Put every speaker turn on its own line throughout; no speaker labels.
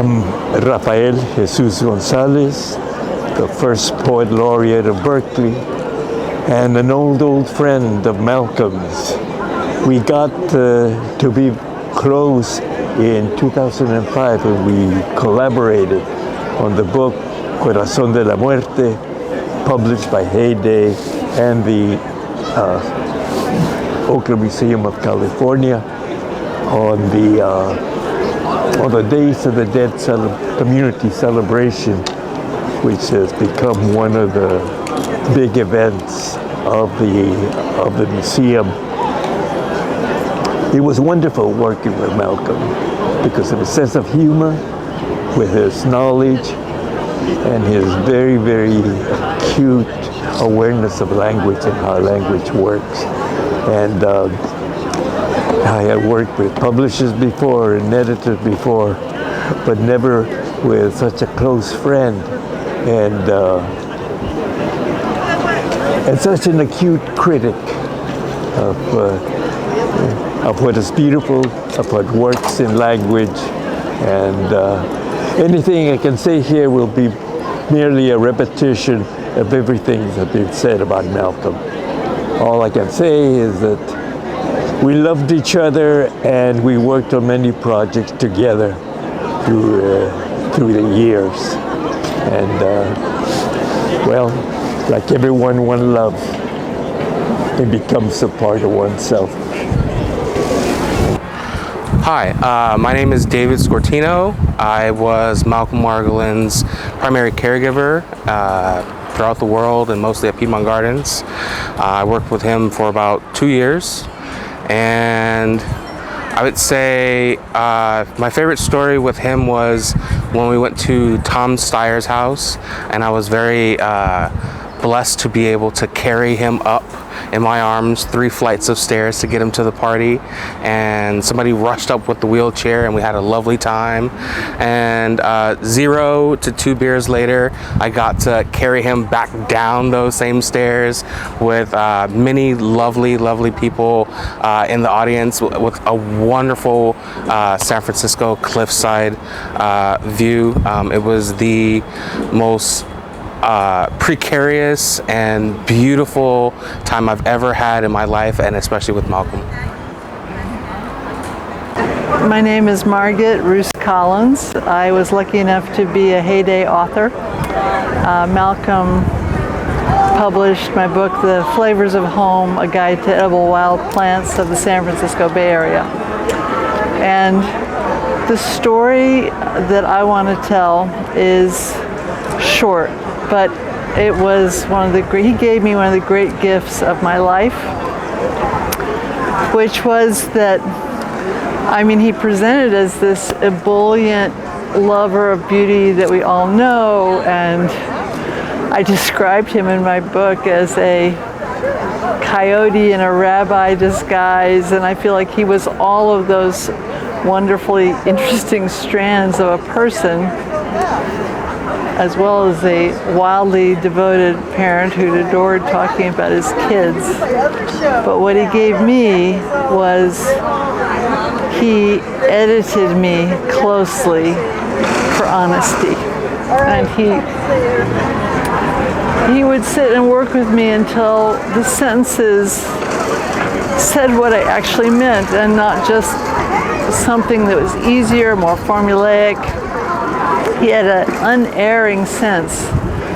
I'm Rafael Jesus Gonzalez, the first poet laureate of Berkeley, and an old friend of Malcolm's. We got to be close in 2005 and we collaborated on the book Corazón de la Muerte, published by Heyday and the Oakland Museum of California on the Days of the Dead community celebration, which has become one of the big events of the museum. It was wonderful working with Malcolm because of his sense of humor, with his knowledge, and his very, very acute awareness of language and how language works. And I had worked with publishers before and editors before, but never with such a close friend and such an acute critic of what is beautiful, of what works in language. And anything I can say here will be merely a repetition of everything that's been said about Malcolm. All I can say is that we loved each other and we worked on many projects together through the years. And well, like everyone one loves, it becomes a part of oneself.
Hi, my name is David Scortino. I was Malcolm Margolin's primary caregiver throughout the world and mostly at Piedmont Gardens. I worked with him for about 2 years, and I would say my favorite story with him was when we went to Tom Steyer's house, and I was very blessed to be able to carry him up in my arms 3 flights of stairs to get him to the party, and somebody rushed up with the wheelchair and we had a lovely time. And 0 to 2 beers later, I got to carry him back down those same stairs with many lovely people in the audience with a wonderful San Francisco cliffside view. It was the most precarious and beautiful time I've ever had in my life, and especially with Malcolm.
My name is Margit Roos Collins. I was lucky enough to be a Heyday author. Malcolm published my book, The Flavors of Home, A Guide to Edible Wild Plants of the San Francisco Bay Area. And the story that I want to tell is short, but it was he gave me one of the great gifts of my life, which was that, I mean, he presented as this ebullient lover of beauty that we all know, and I described him in my book as a coyote in a rabbi disguise, and I feel like he was all of those wonderfully interesting strands of a person, as well as a wildly devoted parent who adored talking about his kids. But what he gave me was he edited me closely for honesty. And he would sit and work with me until the sentences said what I actually meant and not just something that was easier, more formulaic. He had an unerring sense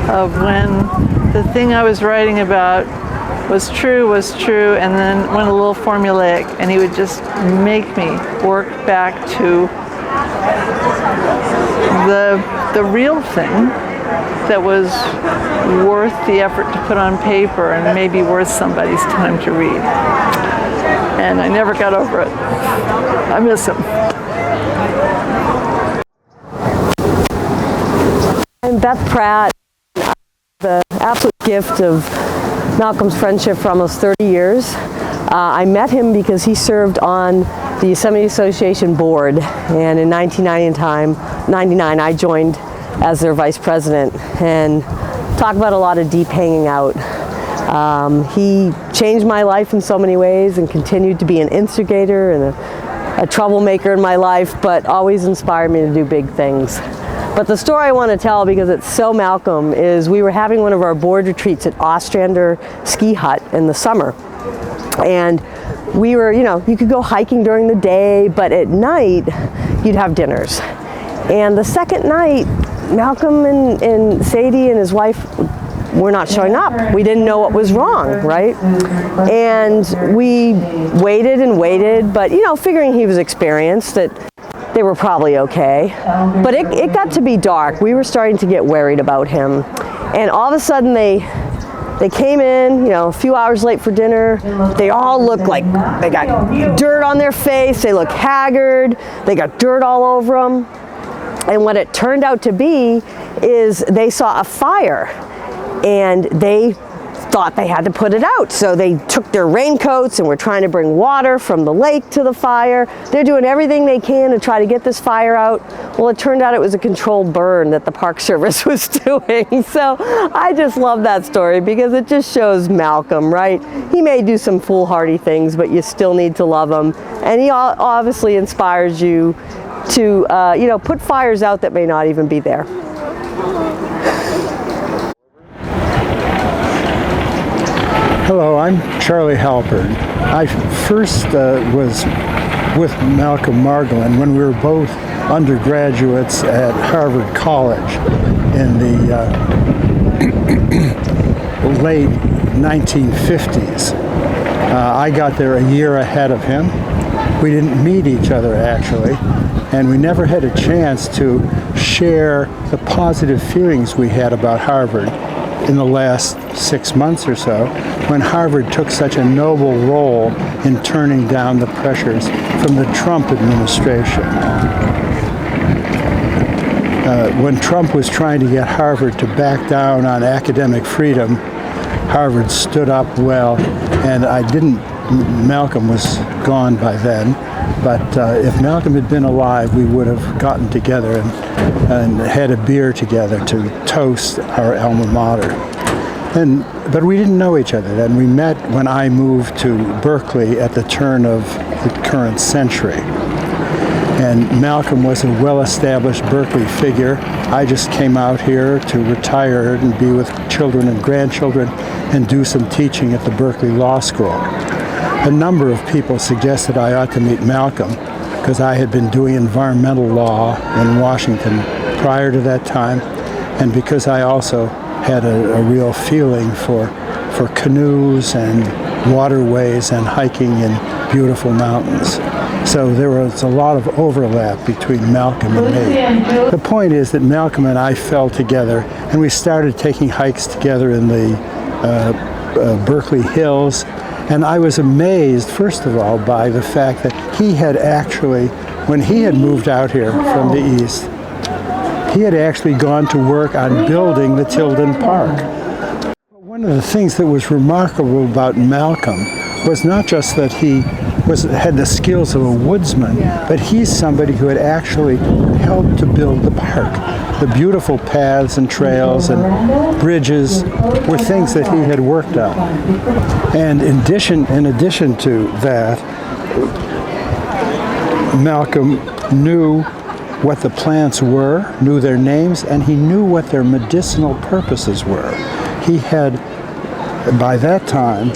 of when the thing I was writing about was true, and then went a little formulaic, and he would just make me work back to the real thing that was worth the effort to put on paper and maybe worth somebody's time to read. And I never got over it. I miss him.
I'm Beth Pratt. I have the absolute gift of Malcolm's friendship for almost 30 years. I met him because he served on the Yosemite Association board, and in 1999 I joined as their vice president, and talk about a lot of deep hanging out. He changed my life in so many ways and continued to be an instigator and a troublemaker in my life, but always inspired me to do big things. But the story I want to tell, because it's so Malcolm, is we were having one of our board retreats at Ostrander Ski Hut in the summer. And we were, you could go hiking during the day, but at night you'd have dinners. And the second night, Malcolm and Sadie and his wife were not showing up. We didn't know what was wrong, right? And we waited and waited, but figuring he was experienced, that they were probably okay. But it got to be dark. We were starting to get worried about him. And all of a sudden they came in, a few hours late for dinner. They all looked like they got dirt on their face. They looked haggard. They got dirt all over them. And what it turned out to be is they saw a fire and they thought they had to put it out. So they took their raincoats and were trying to bring water from the lake to the fire. They're doing everything they can to try to get this fire out. Well, it turned out it was a controlled burn that the Park Service was doing. So I just love that story because it just shows Malcolm, right? He may do some foolhardy things, but you still need to love him. And he obviously inspires you to, put fires out that may not even be there.
Hello, I'm Charlie Halpern. I first was with Malcolm Margolin when we were both undergraduates at Harvard College in the late 1950s. I got there a year ahead of him. We didn't meet each other actually, and we never had a chance to share the positive feelings we had about Harvard in the last 6 months or so, when Harvard took such a noble role in turning down the pressures from the Trump administration. When Trump was trying to get Harvard to back down on academic freedom, Harvard stood up well, and Malcolm was gone by then, but if Malcolm had been alive, we would have gotten together and had a beer together to toast our alma mater. But we didn't know each other then. We met when I moved to Berkeley at the turn of the current century. And Malcolm was a well-established Berkeley figure. I just came out here to retire and be with children and grandchildren and do some teaching at the Berkeley Law School. A number of people suggested I ought to meet Malcolm because I had been doing environmental law in Washington prior to that time, and because I also had a real feeling for canoes and waterways and hiking in beautiful mountains. So there was a lot of overlap between Malcolm and me. The point is that Malcolm and I fell together, and we started taking hikes together in the Berkeley Hills. And I was amazed, first of all, by the fact that he had actually, when he had moved out here from the East, he had actually gone to work on building the Tilden Park. One of the things that was remarkable about Malcolm was not just that he had the skills of a woodsman, but he's somebody who had actually helped to build the park. The beautiful paths and trails and bridges were things that he had worked on. And in addition to that, Malcolm knew what the plants were, knew their names, and he knew what their medicinal purposes were. He had, by that time,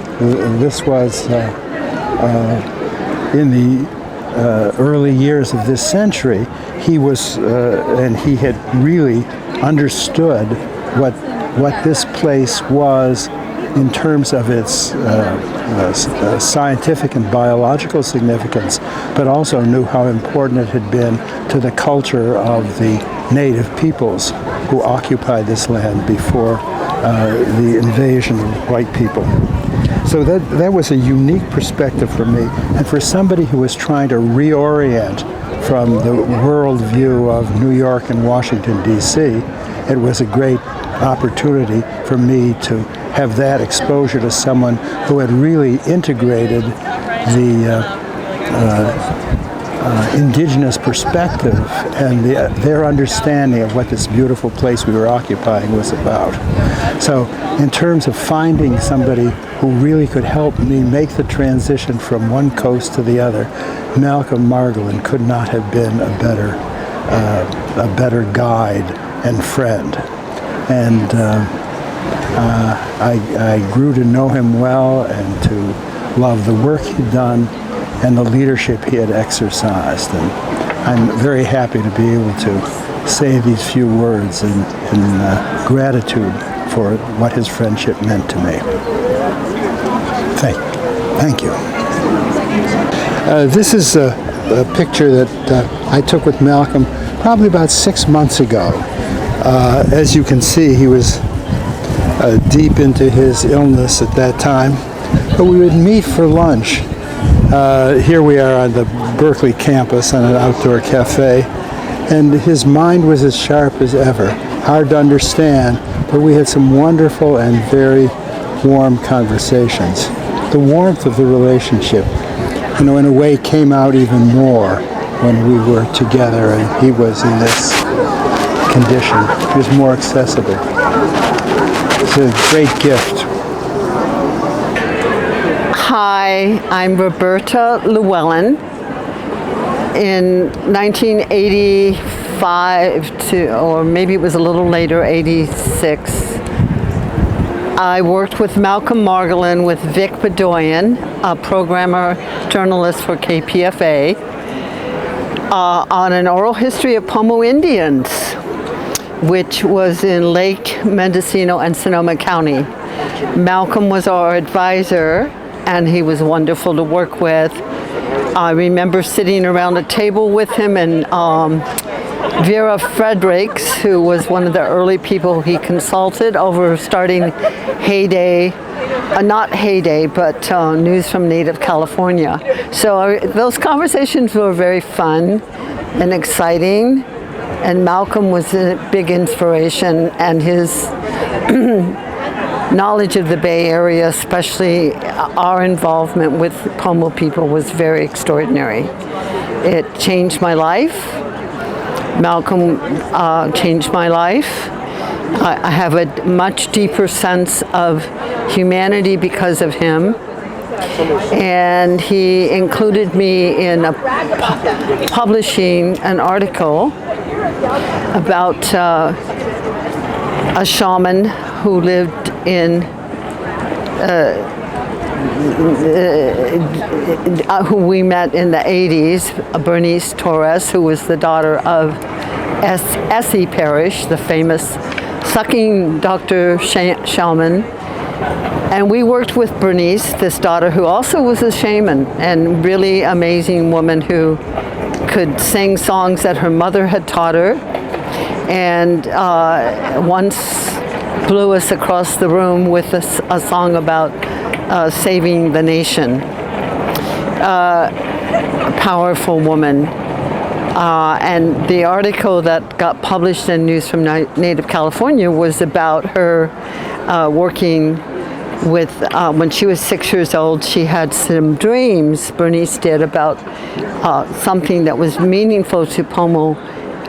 this was in the early years of this century, he was, and he had really understood what this place was in terms of its scientific and biological significance, but also knew how important it had been to the culture of the native peoples who occupied this land before the invasion of white people. So that was a unique perspective for me, and for somebody who was trying to reorient from the world view of New York and Washington, D.C., it was a great opportunity for me to have that exposure to someone who had really integrated the indigenous perspective and their understanding of what this beautiful place we were occupying was about. So in terms of finding somebody who really could help me make the transition from one coast to the other, Malcolm Margolin could not have been a better guide and friend. And I grew to know him well and to love the work he'd done and the leadership he had exercised. And I'm very happy to be able to say these few words in gratitude for what his friendship meant to me. Thank you. This is a picture that I took with Malcolm probably about 6 months ago. As you can see, he was deep into his illness at that time, but we would meet for lunch. Here we are on the Berkeley campus on an outdoor cafe, and his mind was as sharp as ever. Hard to understand, but we had some wonderful and very warm conversations. The warmth of the relationship, in a way, came out even more when we were together and he was in this condition. He was more accessible. It's a great gift.
Hi, I'm Roberta Llewellyn. In 1985 or maybe it was a little later, 86, I worked with Malcolm Margolin with Vic Bedoyan, a programmer journalist for KPFA, on an oral history of Pomo Indians, which was in Lake Mendocino and Sonoma County. Malcolm was our advisor, and he was wonderful to work with. I remember sitting around a table with him and Vera Fredericks, who was one of the early people he consulted over starting Heyday, not Heyday, but News from Native California. So those conversations were very fun and exciting, and Malcolm was a big inspiration, and his knowledge of the Bay Area, especially our involvement with Pomo people, was very extraordinary. It changed my life. Malcolm changed my life. I have a much deeper sense of humanity because of him. And he included me in publishing an article about a shaman who lived in who we met in the 80s, Bernice Torres, who was the daughter of Essie Parrish, the famous sucking doctor shaman. And we worked with Bernice, this daughter, who also was a shaman, and really amazing woman who could sing songs that her mother had taught her, and once blew us across the room with a song about saving the nation. A powerful woman. And the article that got published in News from Native California was about her working with, when she was 6 years old, she had some dreams, Bernice did, about something that was meaningful to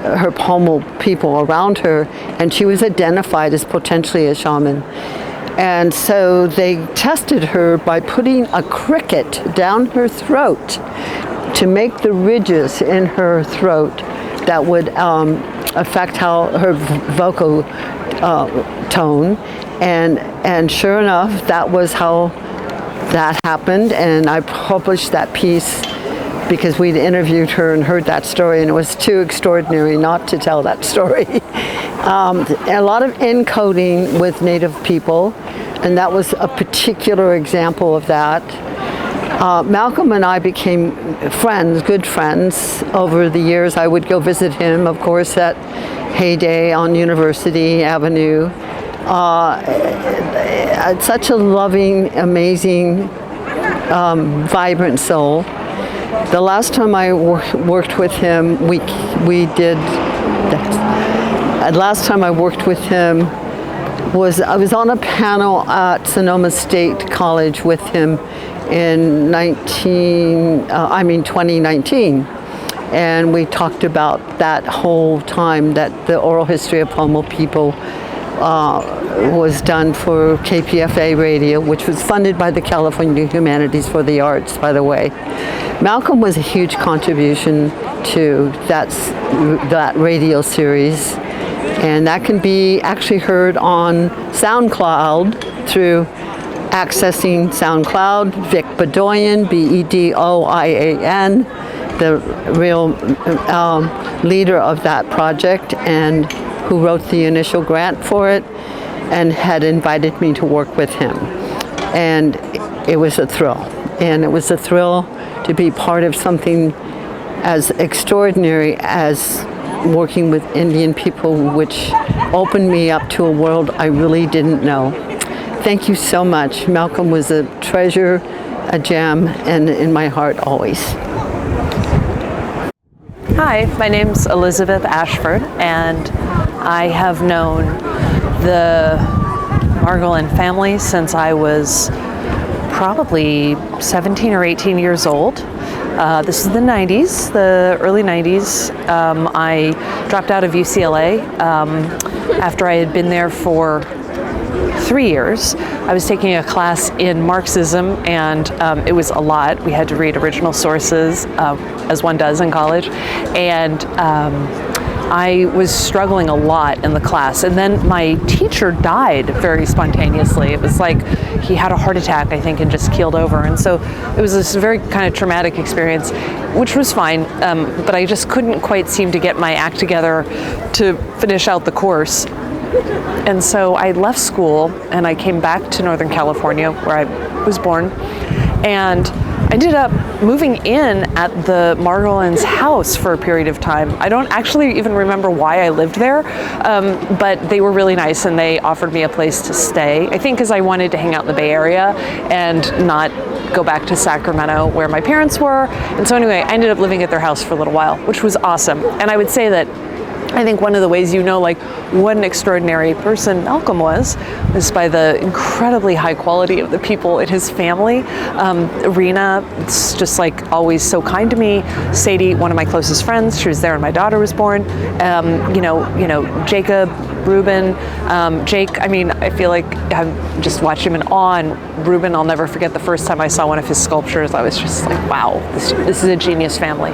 her Pomo people around her, and she was identified as potentially a shaman. And so they tested her by putting a cricket down her throat to make the ridges in her throat that would affect how her vocal tone. And sure enough, that was how that happened. And I published that piece because we'd interviewed her and heard that story, and it was too extraordinary not to tell that story. A lot of encoding with Native people, and that was a particular example of that. Malcolm and I became friends, good friends, over the years. I would go visit him, of course, at Heyday on University Avenue. Such a loving, amazing, vibrant soul. The last time I worked with him, last time I worked with him I was on a panel at Sonoma State College with him in 2019. And we talked about that whole time that the oral history of Pomo people was done for KPFA radio, which was funded by the California Humanities for the Arts, by the way. Malcolm was a huge contribution to that radio series, and that can be actually heard on SoundCloud through accessing SoundCloud. Vic Bedoyan, Bedoian, the real leader of that project and who wrote the initial grant for it, and had invited me to work with him. And it was a thrill. And it was a thrill to be part of something as extraordinary as working with Indian people, which opened me up to a world I really didn't know. Thank you so much. Malcolm was a treasure, a gem, and in my heart always.
Hi, my name's Elizabeth Ashford, and I have known the Margolin family since I was probably 17 or 18 years old. This is the 90s, the early 90s. I dropped out of UCLA after I had been there for 3 years. I was taking a class in Marxism, and it was a lot. We had to read original sources, as one does in college, and I was struggling a lot in the class. And then my teacher died very spontaneously. It was like he had a heart attack, I think, and just keeled over. And so it was this very kind of traumatic experience, which was fine, but I just couldn't quite seem to get my act together to finish out the course. And so I left school and I came back to Northern California, where I was born, and I ended up moving in at the Margolin's house for a period of time. I don't actually even remember why I lived there, but they were really nice and they offered me a place to stay. I think because I wanted to hang out in the Bay Area and not go back to Sacramento where my parents were. And so anyway, I ended up living at their house for a little while, which was awesome. And I would say that I think one of the ways you know like what an extraordinary person Malcolm was by the incredibly high quality of the people in his family. Rena, it's just like always so kind to me. Sadie, one of my closest friends, she was there when my daughter was born. You know, Jacob, Ruben, Jake, I mean, I feel like I've just watched him in awe. And Ruben, I'll never forget the first time I saw one of his sculptures. I was just like, wow, this is a genius family.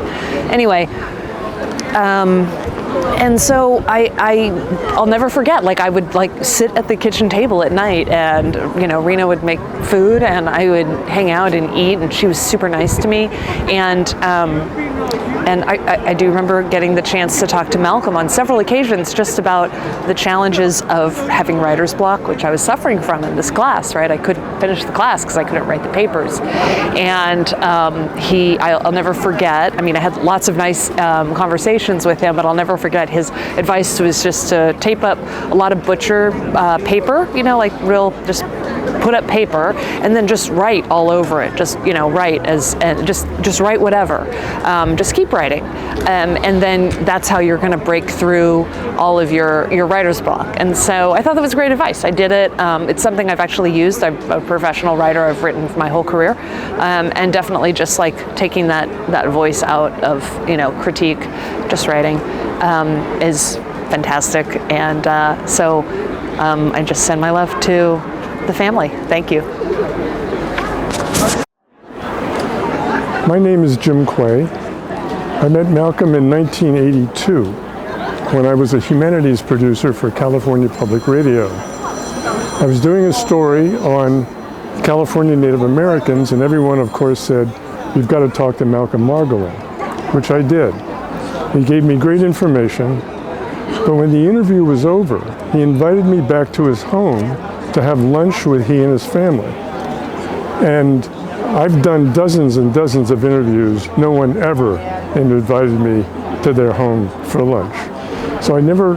Anyway, and so I'll never forget, like I would like sit at the kitchen table at night and, you know, Rena would make food and I would hang out and eat, and she was super nice to me. And I do remember getting the chance to talk to Malcolm on several occasions just about the challenges of having writer's block, which I was suffering from in this class, right? I couldn't finish the class because I couldn't write the papers. And I'll never forget, I mean, I had lots of nice conversations with him, but I'll never forget his advice was just to tape up a lot of butcher paper, you know, like real, just put up paper and then just write all over it. Just, you know, write and just write whatever. Just keep writing. And then that's how you're going to break through all of your writer's block. And so I thought that was great advice. I did it. It's something I've actually used. I'm a professional writer. I've written for my whole career. And definitely just like taking that voice out of, you know, critique, just writing is fantastic. And so I just send my love to the family. Thank you.
My name is Jim Quay. I met Malcolm in 1982 when I was a humanities producer for California Public Radio. I was doing a story on California Native Americans, and everyone, of course, said, "You've got to talk to Malcolm Margolin," which I did. He gave me great information, but when the interview was over, he invited me back to his home to have lunch with he and his family. And I've done dozens and dozens of interviews. No one ever invited me to their home for lunch. So I never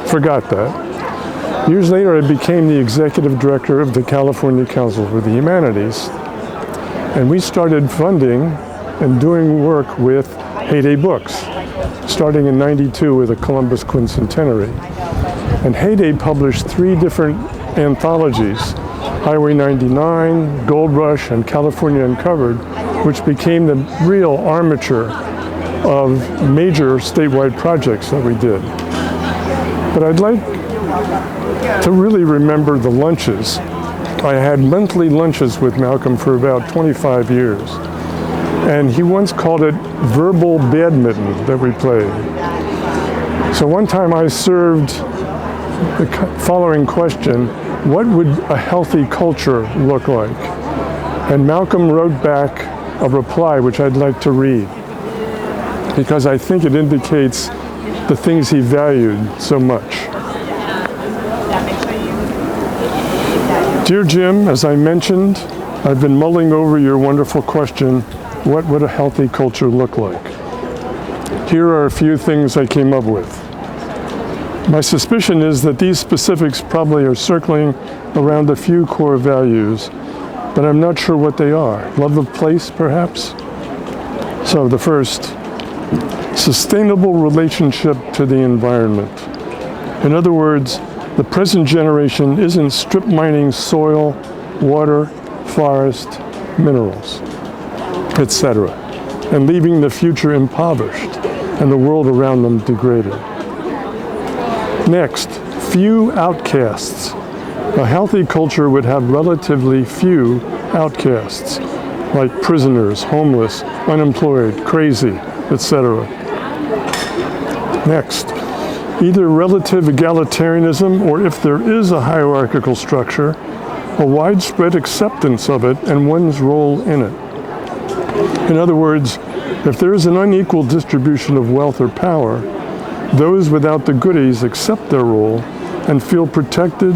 forgot that. Years later, I became the executive director of the California Council for the Humanities. And we started funding and doing work with Heyday Books, starting in '92 with a Columbus Quincentenary. And Heyday published 3 different anthologies, Highway 99, Gold Rush, and California Uncovered, which became the real armature of major statewide projects that we did. But I'd like to really remember the lunches. I had monthly lunches with Malcolm for about 25 years. And he once called it verbal badminton that we played. So one time I served the following question: what would a healthy culture look like? And Malcolm wrote back a reply which I'd like to read, because I think it indicates the things he valued so much. Dear Jim, as I mentioned, I've been mulling over your wonderful question, what would a healthy culture look like? Here are a few things I came up with. My suspicion is that these specifics probably are circling around a few core values, but I'm not sure what they are. Love of place, perhaps? So the first, sustainable relationship to the environment. In other words, the present generation isn't strip mining soil, water, forest, minerals, etc., and leaving the future impoverished and the world around them degraded. Next, few outcasts. A healthy culture would have relatively few outcasts, like prisoners, homeless, unemployed, crazy, etc. Next, either relative egalitarianism, or if there is a hierarchical structure, a widespread acceptance of it and one's role in it. In other words, if there is an unequal distribution of wealth or power, those without the goodies accept their role and feel protected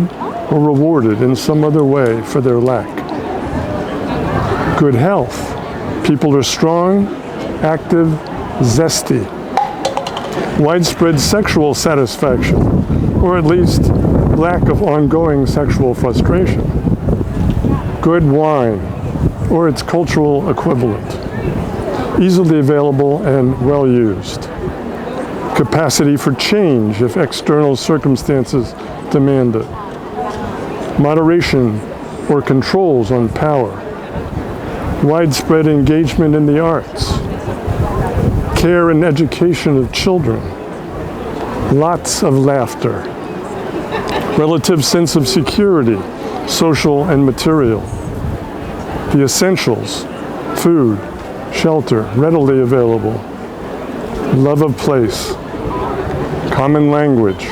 or rewarded in some other way for their lack. Good health. People are strong, active, zesty. Widespread sexual satisfaction, or at least lack of ongoing sexual frustration. Good wine, or its cultural equivalent. Easily available and well used. Capacity for change if external circumstances demand it. Moderation or controls on power. Widespread engagement in the arts. Care and education of children. Lots of laughter. Relative sense of security, social and material. The essentials, food, shelter, readily available. Love of place. Common language.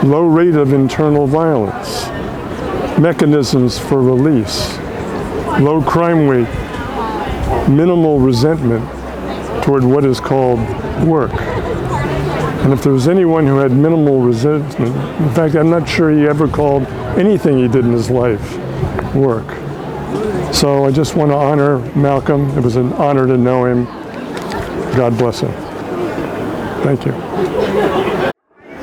Low rate of internal violence. Mechanisms for release. Low crime rate. Minimal resentment toward what is called work. And if there was anyone who had minimal resentment, in fact, I'm not sure he ever called anything he did in his life work. So I just want to honor Malcolm. It was an honor to know him. God bless him. Thank you.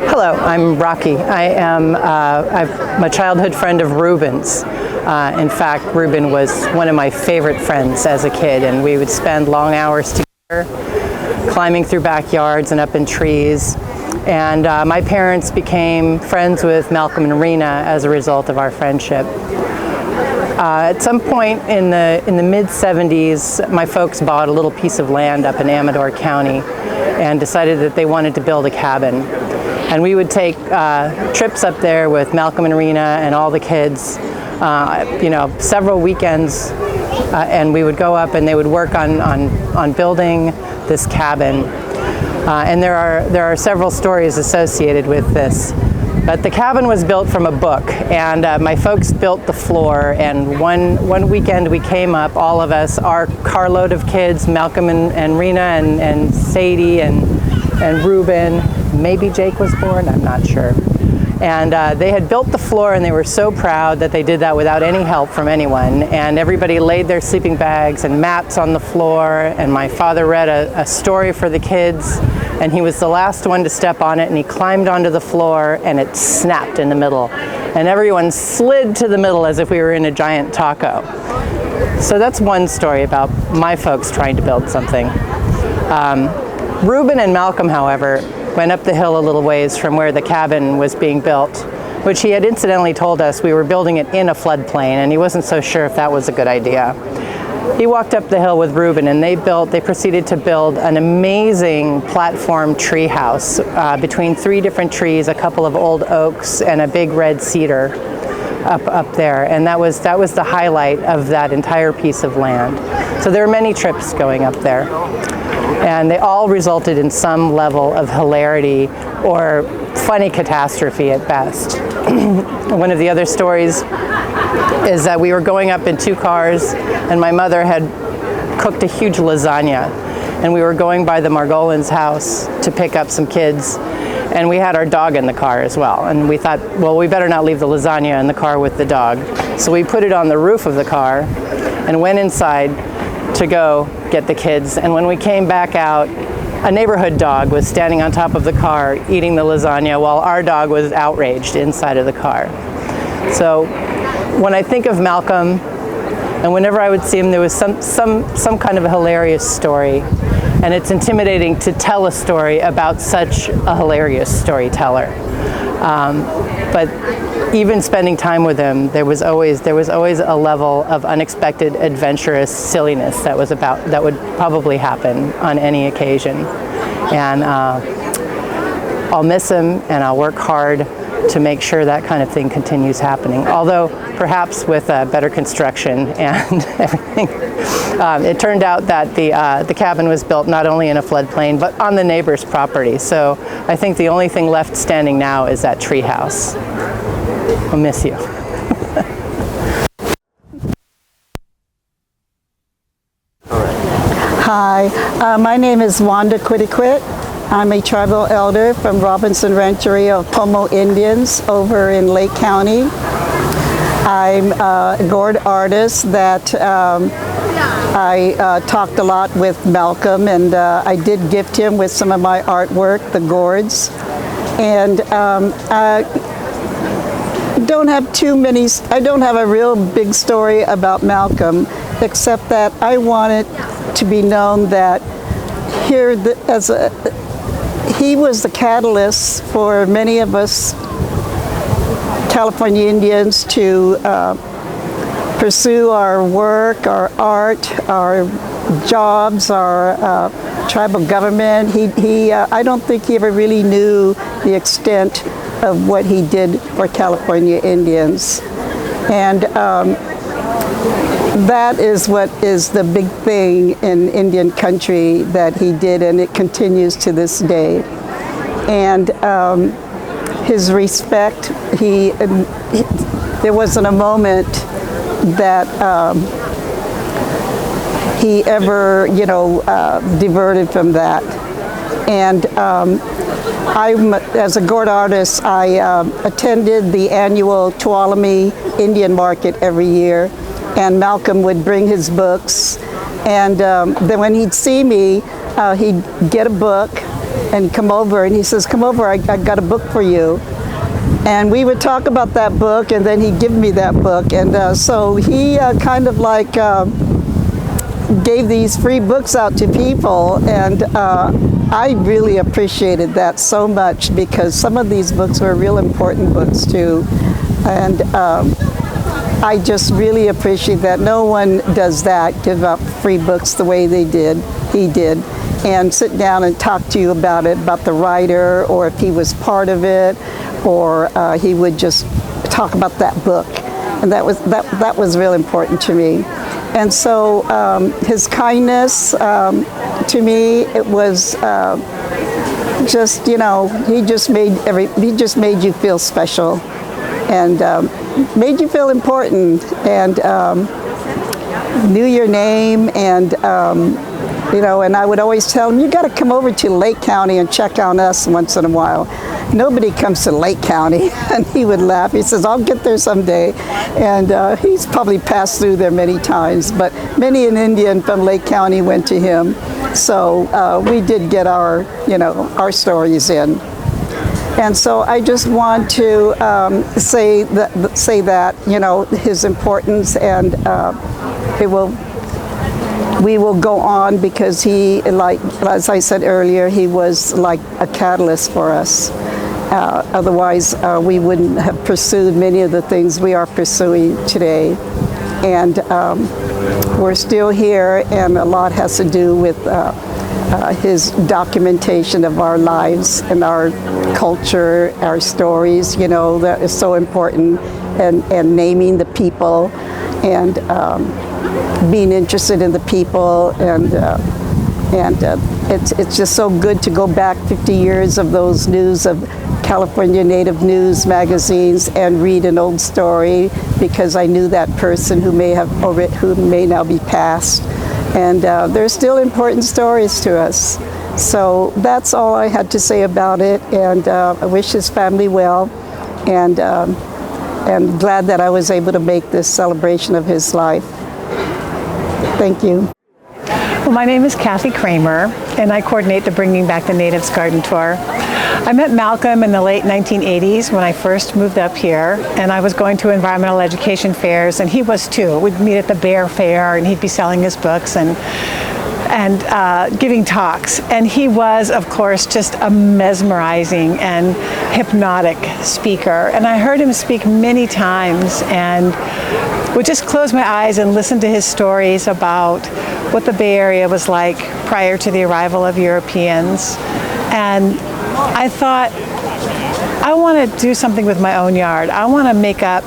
Hello, I'm Rocky. I'm a childhood friend of Ruben's. In fact, Ruben was one of my favorite friends as a kid, and we would spend long hours together, climbing through backyards and up in trees. And my parents became friends with Malcolm and Rena as a result of our friendship. At some point in the mid-70s, my folks bought a little piece of land up in Amador County and decided that they wanted to build a cabin. And we would take trips up there with Malcolm and Rena and all the kids, several weekends, and we would go up and they would work on building this cabin. And there are several stories associated with this. But the cabin was built from a book, and my folks built the floor, and one weekend we came up, all of us, our carload of kids, Malcolm and Rena and Sadie and Ruben, maybe Jake was born, I'm not sure. And they had built the floor, and they were so proud that they did that without any help from anyone. And everybody laid their sleeping bags and mats on the floor, and my father read a story for the kids, and he was the last one to step on it, and he climbed onto the floor, and it snapped in the middle. And everyone slid to the middle as if we were in a giant taco. So that's one story about my folks trying to build something. Ruben and Malcolm, however, went up the hill a little ways from where the cabin was being built, which he had incidentally told us we were building it in a floodplain, and he wasn't so sure if that was a good idea. he walked up the hill with Reuben, and they proceeded to build an amazing platform tree house between 3 different trees, a couple of old oaks, and a big red cedar up there. And that was the highlight of that entire piece of land. So there were many trips going up there. And they all resulted in some level of hilarity or funny catastrophe at best. One of the other stories is that we were going up in 2 cars, and my mother had cooked a huge lasagna, and we were going by the Margolin's house to pick up some kids, and we had our dog in the car as well, and we thought, well, we better not leave the lasagna in the car with the dog. So we put it on the roof of the car and went inside to go get the kids, and when we came back out, a neighborhood dog was standing on top of the car eating the lasagna while our dog was outraged inside of the car. So when I think of Malcolm, and whenever I would see him, there was some kind of a hilarious story, and it's intimidating to tell a story about such a hilarious storyteller. But even spending time with him, there was always a level of unexpected, adventurous silliness that would probably happen on any occasion. And I'll miss him, and I'll work hard to make sure that kind of thing continues happening. Although perhaps with better construction and everything. It turned out that the cabin was built not only in a floodplain, but on the neighbor's property. So I think the only thing left standing now is that tree house. I'll miss you.
Hi, my name is Wanda Quitiquit. I'm a tribal elder from Robinson Rancheria of Pomo Indians over in Lake County. I'm a gourd artist that I talked a lot with Malcolm, and I did gift him with some of my artwork, the gourds. And I don't have a real big story about Malcolm, except that I want it to be known that here, he was the catalyst for many of us California Indians to pursue our work, our art, our jobs, our tribal government. I don't think he ever really knew the extent of what he did for California Indians. And that is what is the big thing in Indian country that he did, and it continues to this day. And his respect, there wasn't a moment that he ever, diverted from that. And as a gourd artist, I attended the annual Tuolumne Indian Market every year, and Malcolm would bring his books, and then when he'd see me, he'd get a book and come over, and he says, "Come over, I got a book for you." And we would talk about that book, and then he'd give me that book. And so he kind of like gave these free books out to people, and I really appreciated that so much, because some of these books were real important books too. And I just really appreciate that. No one does that, give out free books the way he did, and sit down and talk to you about it, about the writer, or if he was part of it, or he would just talk about that book. And that was real important to me. And so his kindness, to me, it was just, he just made you feel special, and made you feel important, and knew your name, and and I would always tell him, you got to come over to Lake County and check on us once in a while. Nobody comes to Lake County. And he would laugh. He says, I'll get there someday. And he's probably passed through there many times, but many an Indian from Lake County went to him. So we did get our stories in. And so I just want to say that his importance, and we will go on, because he, like as I said earlier, he was like a catalyst for us. Otherwise, we wouldn't have pursued many of the things we are pursuing today. And we're still here, and a lot has to do with his documentation of our lives and our culture, our stories, you know, that is so important, and naming the people, and being interested in the people, and it's just so good to go back 50 years of those news of California Native News magazines and read an old story, because I knew that person who may now be passed, and they're still important stories to us. So that's all I had to say about it, and I wish his family well, and glad that I was able to make this celebration of his life. Thank you.
Well, my name is Kathy Kramer, and I coordinate the Bringing Back the Natives Garden Tour. I met Malcolm in the late 1980s when I first moved up here, and I was going to environmental education fairs, and he was too. We'd meet at the Bear Fair, and he'd be selling his books and giving talks. And he was, of course, just a mesmerizing and hypnotic speaker. And I heard him speak many times and would just close my eyes and listen to his stories about what the Bay Area was like prior to the arrival of Europeans. And I thought, I want to do something with my own yard. I want to make up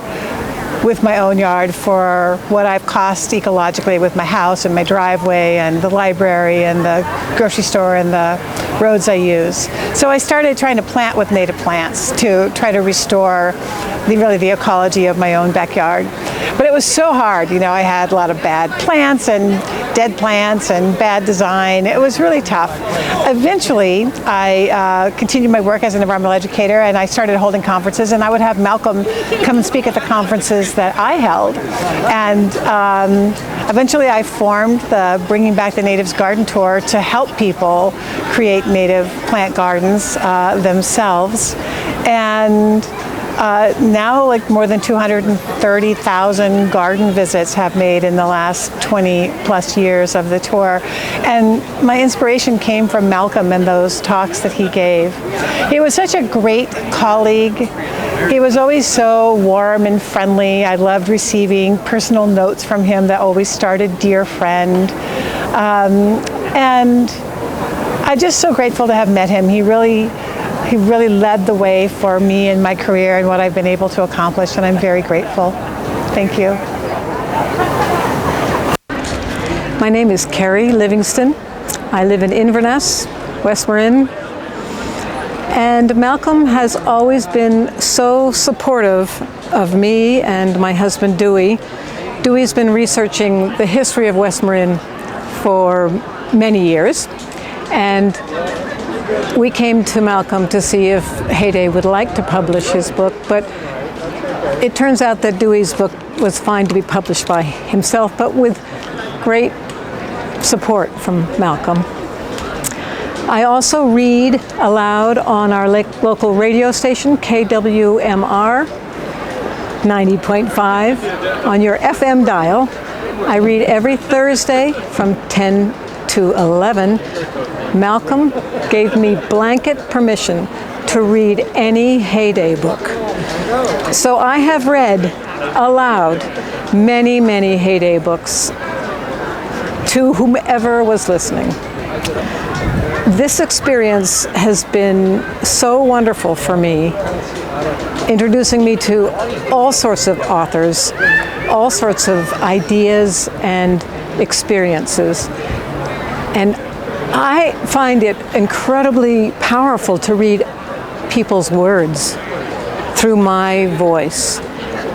with my own yard for what I've cost ecologically with my house and my driveway and the library and the grocery store and the roads I use. So I started trying to plant with native plants to try to restore the ecology of my own backyard. But it was so hard, you know, I had a lot of bad plants and dead plants and bad design. It was really tough. Eventually, I continued my work as an environmental educator, and I started holding conferences, and I would have Malcolm come and speak at the conferences that I held. And eventually I formed the Bringing Back the Natives Garden Tour to help people create native plant gardens themselves. And now, like, more than 230,000 garden visits have made in the last 20 plus years of the tour. And my inspiration came from Malcolm and those talks that he gave. He was such a great colleague. He was always so warm and friendly. I loved receiving personal notes from him that always started, "Dear friend." And I'm just so grateful to have met him. He really led the way for me in my career and what I've been able to accomplish, and I'm very grateful. Thank you.
My name is Carrie Livingston. I live in Inverness, West Marin. And Malcolm has always been so supportive of me and my husband Dewey. Dewey's been researching the history of West Marin for many years, and we came to Malcolm to see if Heyday would like to publish his book, but it turns out that Dewey's book was fine to be published by himself, but with great support from Malcolm. I also read aloud on our local radio station, KWMR 90.5, on your FM dial. I read every Thursday from 10 to 11. Malcolm gave me blanket permission to read any Heyday book. So I have read aloud many, many Heyday books to whomever was listening. This experience has been so wonderful for me, introducing me to all sorts of authors, all sorts of ideas and experiences. And I find it incredibly powerful to read people's words through my voice.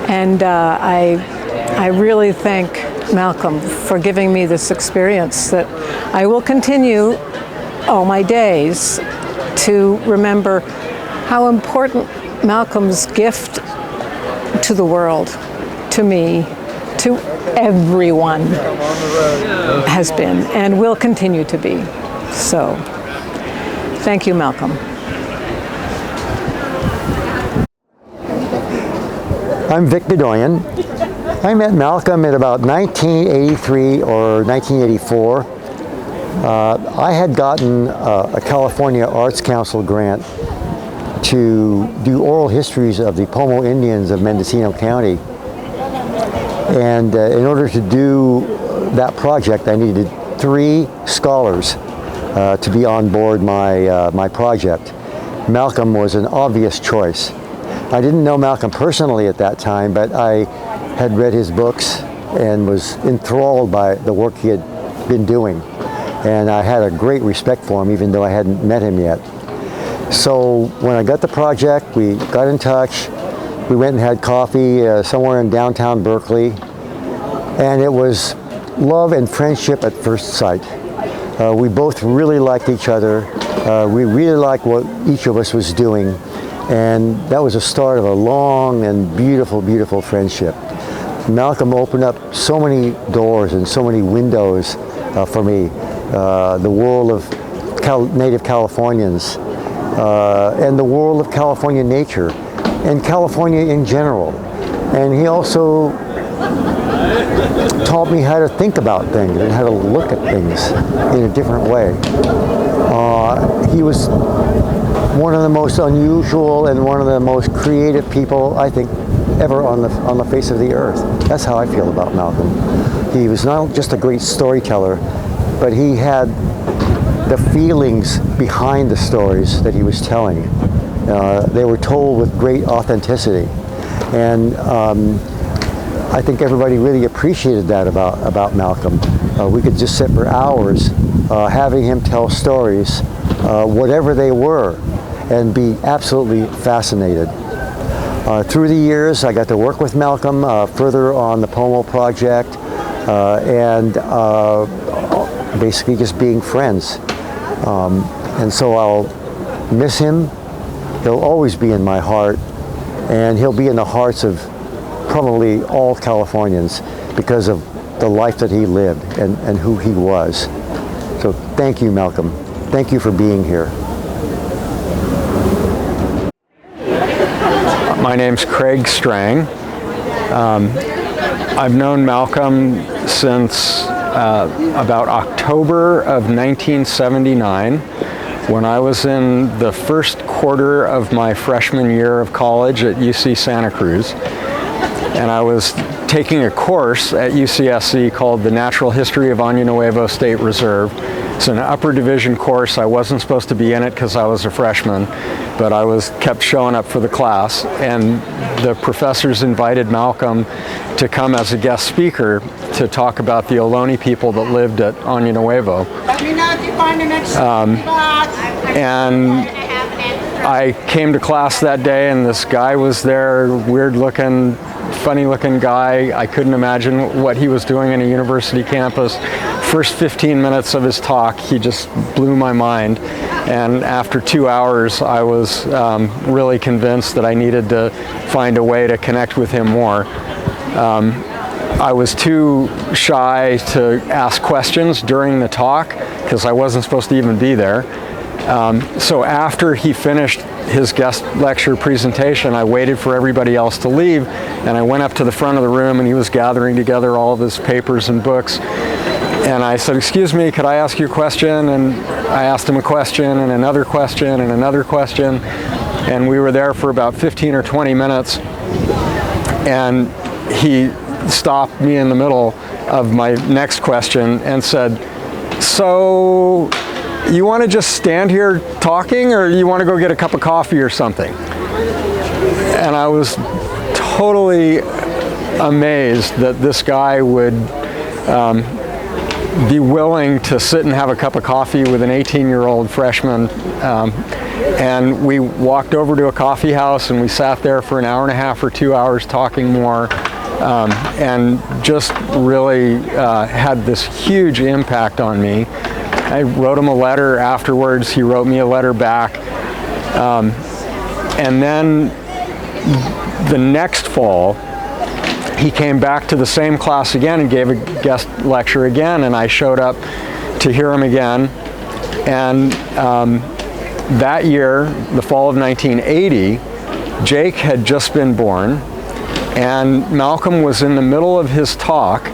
And I really thank Malcolm for giving me this experience that I will continue all my days to remember how important Malcolm's gift to the world, to me, to everyone has been and will continue to be. So, thank you, Malcolm.
I'm Vic Bedoyan. I met Malcolm in about 1983 or 1984. I had gotten a California Arts Council grant to do oral histories of the Pomo Indians of Mendocino County. And in order to do that project, I needed 3 scholars to be on board my project. Malcolm was an obvious choice. I didn't know Malcolm personally at that time, but I had read his books and was enthralled by the work he had been doing. And I had a great respect for him, even though I hadn't met him yet. So when I got the project, we got in touch. We went and had coffee somewhere in downtown Berkeley. And it was love and friendship at first sight. We both really liked each other. We really liked what each of us was doing. And that was the start of a long and beautiful, beautiful friendship. Malcolm opened up so many doors and so many windows for me. The world of native Californians and the world of California nature and California in general. And he also taught me how to think about things and how to look at things in a different way. He was one of the most unusual and one of the most creative people, I think, ever on the face of the earth. That's how I feel about Malcolm. He was not just a great storyteller, but he had the feelings behind the stories that he was telling. They were told with great authenticity. And I think everybody really appreciated that about Malcolm. We could just sit for hours having him tell stories, whatever they were, and be absolutely fascinated. Through the years, I got to work with Malcolm further on the Pomo project and basically just being friends. And so I'll miss him. He'll always be in my heart, and he'll be in the hearts of probably all Californians because of the life that he lived and who he was. So thank you, Malcolm. Thank you for being here.
My name's Craig Strang. I've known Malcolm since about October of 1979, when I was in the first quarter of my freshman year of college at UC Santa Cruz. And I was taking a course at UCSC called The Natural History of Año Nuevo State Reserve. It's an upper division course. I wasn't supposed to be in it because I was a freshman, but I kept showing up for the class. And the professors invited Malcolm to come as a guest speaker to talk about the Ohlone people that lived at Año Nuevo. And I came to class that day, and this guy was there, weird-looking, funny-looking guy. I couldn't imagine what he was doing in a university campus. First 15 minutes of his talk, he just blew my mind. And after 2 hours, I was really convinced that I needed to find a way to connect with him more. I was too shy to ask questions during the talk because I wasn't supposed to even be there. So after he finished his guest lecture presentation, I waited for everybody else to leave, and I went up to the front of the room, and he was gathering together all of his papers and books. And I said, "Excuse me, could I ask you a question?" And I asked him a question and another question and another question. And we were there for about 15 or 20 minutes. And he stopped me in the middle of my next question and said, "So you want to just stand here talking, or you want to go get a cup of coffee or something?" And I was totally amazed that this guy would be willing to sit and have a cup of coffee with an 18-year-old freshman. And we walked over to a coffee house, and we sat there for an hour and a half or 2 hours talking more, and just really had this huge impact on me. I wrote him a letter afterwards. He wrote me a letter back. And then the next fall, he came back to the same class again and gave a guest lecture again, and I showed up to hear him again. And that year, the fall of 1980, Jake had just been born, and Malcolm was in the middle of his talk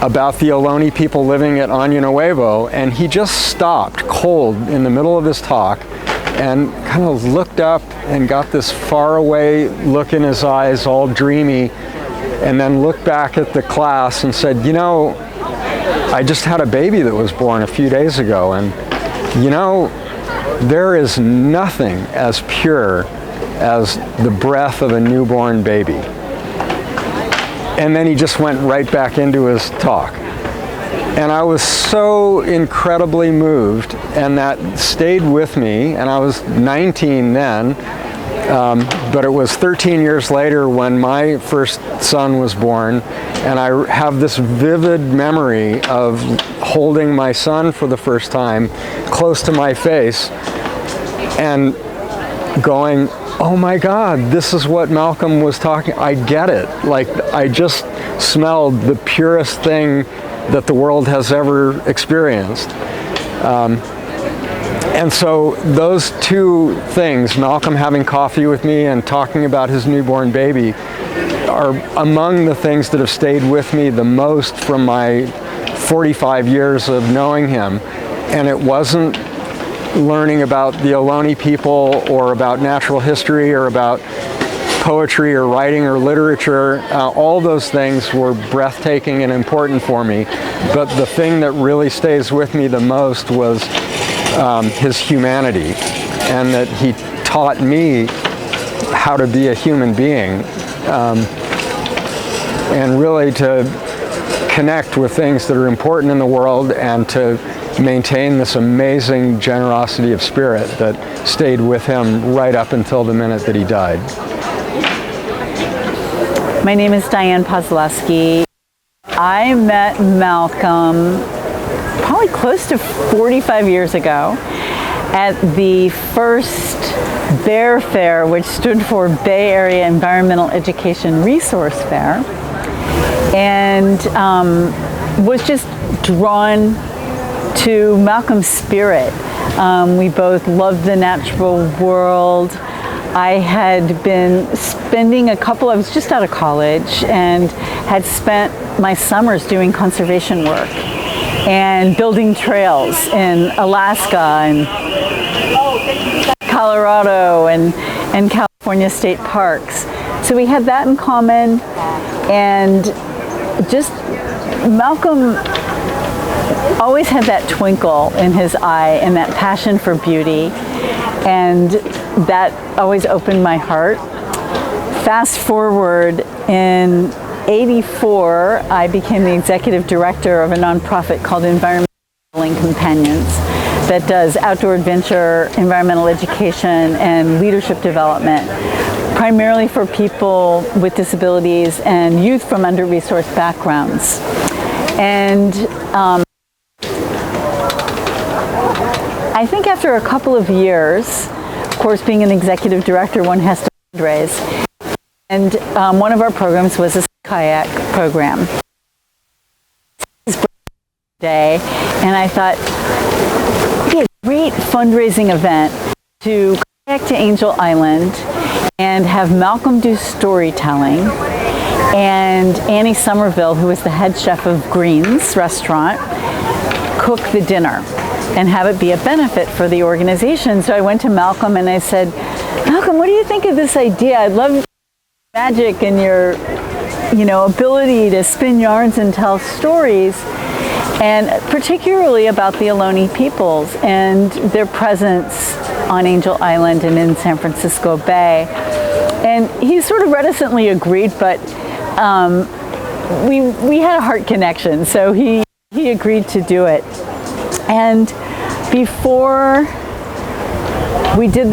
about the Ohlone people living at Año Nuevo, and he just stopped cold in the middle of his talk and kind of looked up and got this faraway look in his eyes, all dreamy, and then looked back at the class and said, "You know, I just had a baby that was born a few days ago, and you know, there is nothing as pure as the breath of a newborn baby. And then he just went right back into his talk. And I was so incredibly moved, and that stayed with me, and I was 19 then, but it was 13 years later when my first son was born, and I have this vivid memory of holding my son for the first time close to my face and going, oh my God, this is what Malcolm was talking, I get it. Like, I just smelled the purest thing that the world has ever experienced. And so those two things, Malcolm having coffee with me and talking about his newborn baby, are among the things that have stayed with me the most from my 45 years of knowing him. And it wasn't learning about the Ohlone people or about natural history or about poetry or writing or literature. All those things were breathtaking and important for me. But the thing that really stays with me the most was his humanity, and that he taught me how to be a human being, and really to connect with things that are important in the world and to maintain this amazing generosity of spirit that stayed with him right up until the minute that he died.
My name is Diane Pozlowski. I met Malcolm probably close to 45 years ago at the first BEAR Fair, which stood for Bay Area Environmental Education Resource Fair, and was just drawn to Malcolm's spirit. We both loved the natural world. I had been spending I was just out of college and had spent my summers doing conservation work and building trails in Alaska and Colorado and California state parks. So we had that in common, and just Malcolm always had that twinkle in his eye and that passion for beauty, and that always opened my heart. Fast forward, in '84, I became the executive director of a nonprofit called Environmental Companions that does outdoor adventure, environmental education, and leadership development, primarily for people with disabilities and youth from under-resourced backgrounds. And I think after a couple of years, of course, being an executive director, one has to fundraise. And one of our programs was a kayak program. Day, and I thought it'd be a great fundraising event to kayak to Angel Island and have Malcolm do storytelling, and Annie Somerville, who was the head chef of Green's restaurant, cook the dinner and have it be a benefit for the organization. So I went to Malcolm and I said, Malcolm, what do you think of this idea? I'd love magic and your, ability to spin yarns and tell stories, and particularly about the Ohlone peoples and their presence on Angel Island and in San Francisco Bay. And he sort of reticently agreed, but we had a heart connection, so he agreed to do it. And before we did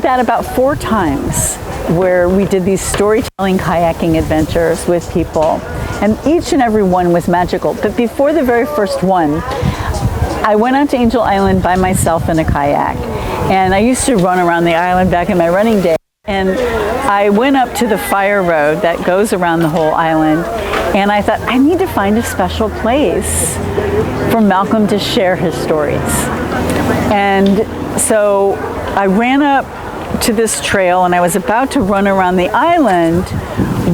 that about 4 times, where we did these storytelling kayaking adventures with people, and each and every one was magical. But before the very first one, I went out to Angel Island by myself in a kayak, and I used to run around the island back in my running days, and I went up to the fire road that goes around the whole island, and I thought, I need to find a special place for Malcolm to share his stories. And so I ran up to this trail, and I was about to run around the island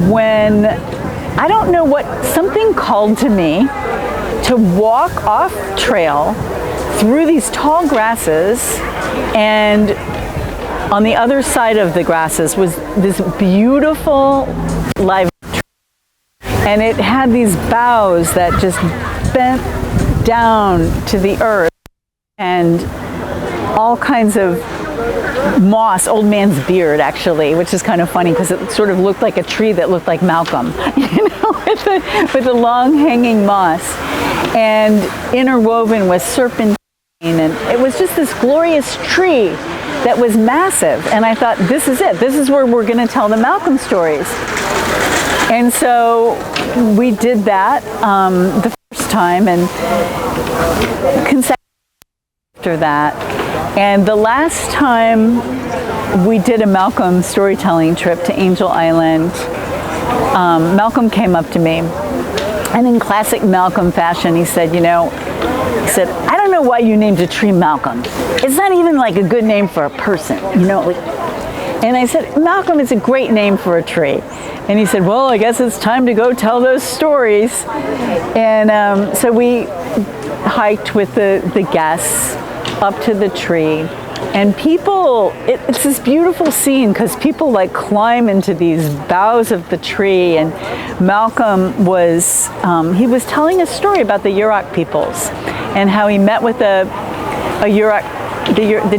when, I don't know what, something called to me to walk off trail through these tall grasses, and on the other side of the grasses was this beautiful live tree, and it had these boughs that just bent down to the earth, and all kinds of moss, old man's beard actually, which is kind of funny because it sort of looked like a tree that looked like Malcolm, with the long hanging moss, and interwoven with serpentine, and it was just this glorious tree that was massive. And I thought, this is it. This is where we're going to tell the Malcolm stories. And so we did that the first time, and consecutively after that. And the last time we did a Malcolm storytelling trip to Angel Island, Malcolm came up to me, and in classic Malcolm fashion, he said, I don't know why you named a tree Malcolm. It's not even like a good name for a person, And I said, Malcolm is a great name for a tree. And he said, well, I guess it's time to go tell those stories. And so we hiked with the guests up to the tree. And people, it's this beautiful scene because people like climb into these boughs of the tree. And Malcolm was, he was telling a story about the Yurok peoples and how he met with the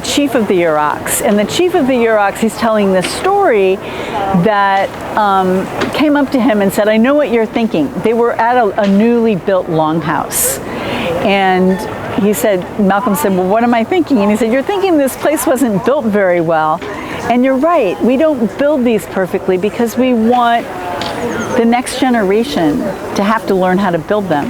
chief of the Yuroks. And the chief of the Yuroks, he's telling this story that came up to him and said, I know what you're thinking. They were at a newly built longhouse. And he said, Malcolm said, well, what am I thinking? And he said, you're thinking this place wasn't built very well. And you're right, we don't build these perfectly because we want the next generation to have to learn how to build them.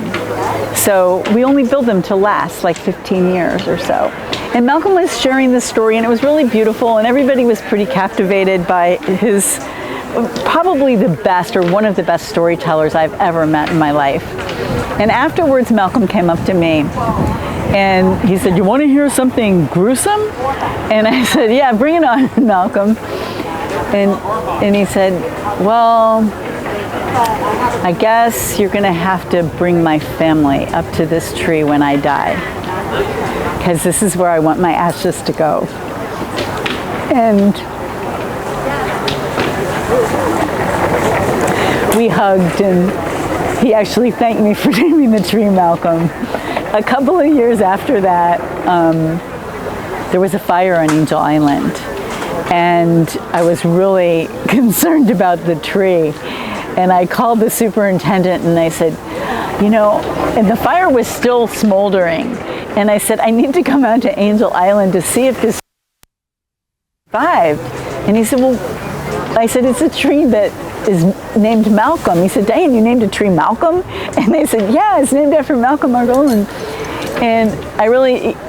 So we only build them to last like 15 years or so. And Malcolm was sharing this story, and it was really beautiful, and everybody was pretty captivated by his, probably the best or one of the best storytellers I've ever met in my life. And afterwards, Malcolm came up to me and he said, you want to hear something gruesome? And I said, yeah, bring it on, Malcolm. And he said, well, I guess you're going to have to bring my family up to this tree when I die, because this is where I want my ashes to go. And we hugged, and he actually thanked me for naming the tree Malcolm. A couple of years after that, there was a fire on Angel Island, and I was really concerned about the tree. And I called the superintendent and I said, and the fire was still smoldering. And I said, I need to come out to Angel Island to see if this survived. And he said, well, I said, it's a tree that is named Malcolm. He said, Diane, you named a tree Malcolm? And I said, yeah, it's named after Malcolm Margolin. And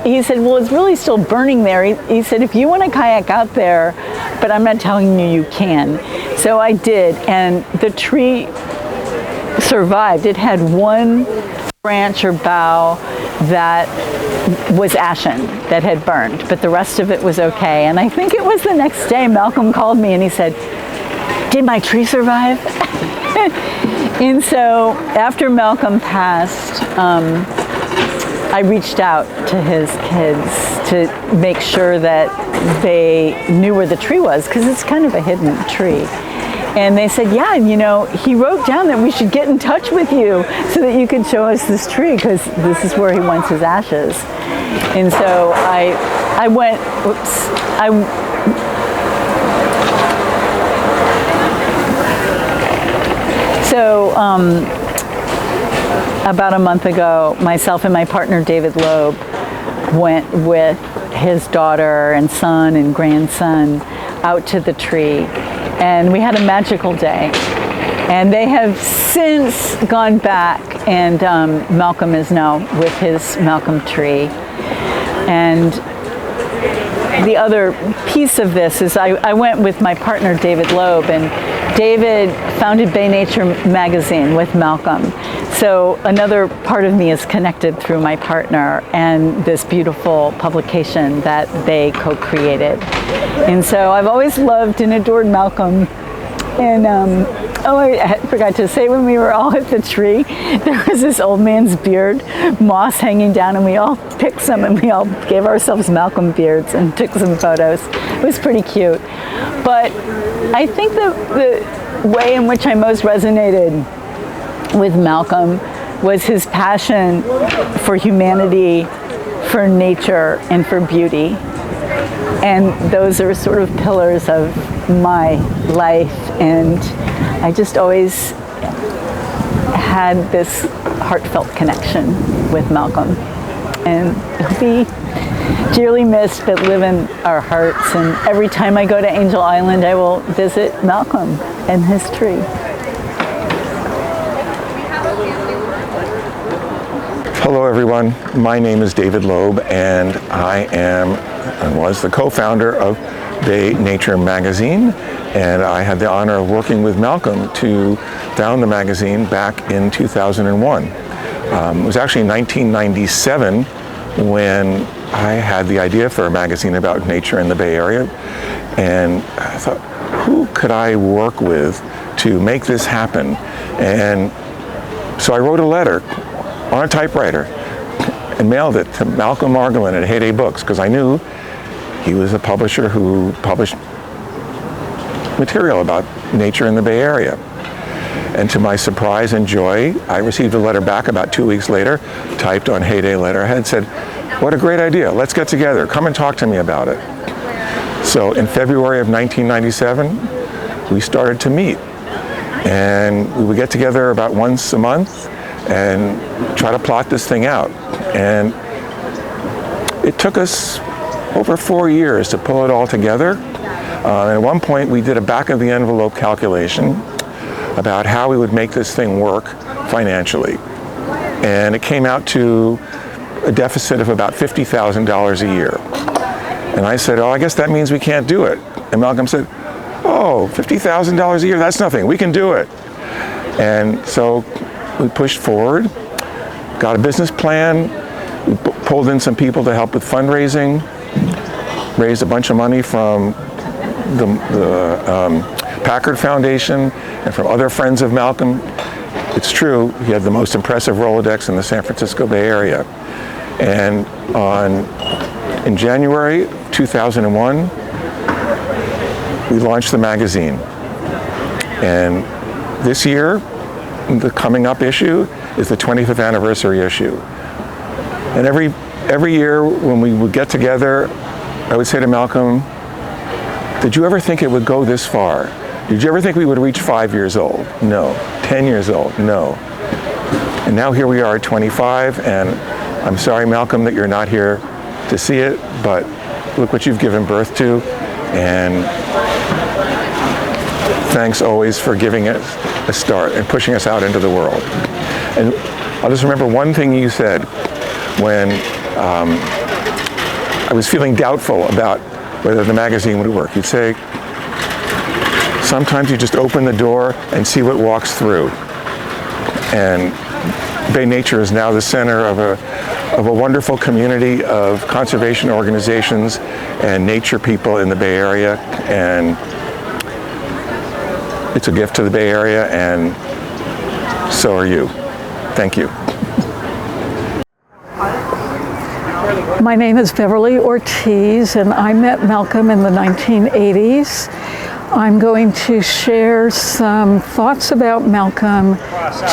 he said, well, it's really still burning there. He said, if you want to kayak out there, but I'm not telling you can. So I did, and the tree survived. It had one branch or bough that was ashen, that had burned, but the rest of it was okay. And I think it was the next day, Malcolm called me and he said, did my tree survive? And so after Malcolm passed, I reached out to his kids to make sure that they knew where the tree was, because it's kind of a hidden tree. And they said, yeah, he wrote down that we should get in touch with you so that you could show us this tree, because this is where he wants his ashes. And so I went, about a month ago, myself and my partner, David Loeb, went with his daughter and son and grandson out to the tree. And we had a magical day. And they have since gone back, and Malcolm is now with his Malcolm tree. And the other piece of this is I went with my partner, David Loeb, and David founded Bay Nature magazine with Malcolm. So another part of me is connected through my partner and this beautiful publication that they co-created. And so I've always loved and adored Malcolm. And I forgot to say, when we were all at the tree, there was this old man's beard, moss hanging down, and we all picked some and we all gave ourselves Malcolm beards and took some photos. It was pretty cute. But I think the way in which I most resonated with Malcolm was his passion for humanity, for nature, and for beauty. And those are sort of pillars of my life, and I just always had this heartfelt connection with Malcolm. And he'll be dearly missed, but live in our hearts. And every time I go to Angel Island, I will visit Malcolm and his tree.
Hello everyone, my name is David Loeb, and I was the co-founder of Bay Nature magazine, and I had the honor of working with Malcolm to found the magazine back in 2001. It was actually 1997 when I had the idea for a magazine about nature in the Bay Area, and I thought, who could I work with to make this happen? And so I wrote a letter on a typewriter and mailed it to Malcolm Margolin at Heyday Books, because I knew he was a publisher who published material about nature in the Bay Area. And to my surprise and joy, I received a letter back about 2 weeks later, typed on Heyday letterhead, said, "What a great idea, let's get together, come and talk to me about it." So in February of 1997, we started to meet. And we would get together about once a month and try to plot this thing out. And it took us over 4 years to pull it all together. At one point we did a back of the envelope calculation about how we would make this thing work financially. And it came out to a deficit of about $50,000 a year. And I said, "Oh, I guess that means we can't do it." And Malcolm said, "Oh, $50,000 a year, that's nothing, we can do it." And so we pushed forward, got a business plan, we pulled in some people to help with fundraising, raised a bunch of money from the Packard Foundation and from other friends of Malcolm. It's true, he had the most impressive Rolodex in the San Francisco Bay Area. And in January 2001, we launched the magazine. And this year, the coming up issue is the 25th anniversary issue. And every year when we would get together, I would say to Malcolm, "Did you ever think it would go this far? Did you ever think we would reach 5 years old? No. 10 years old? No." And now here we are at 25, and I'm sorry, Malcolm, that you're not here to see it, but look what you've given birth to, and thanks always for giving us a start and pushing us out into the world. And I'll just remember one thing you said when I was feeling doubtful about whether the magazine would work. You'd say, "Sometimes you just open the door and see what walks through." And Bay Nature is now the center of a wonderful community of conservation organizations and nature people in the Bay Area, and it's a gift to the Bay Area, and so are you. Thank you.
My name is Beverly Ortiz, and I met Malcolm in the 1980s. I'm going to share some thoughts about Malcolm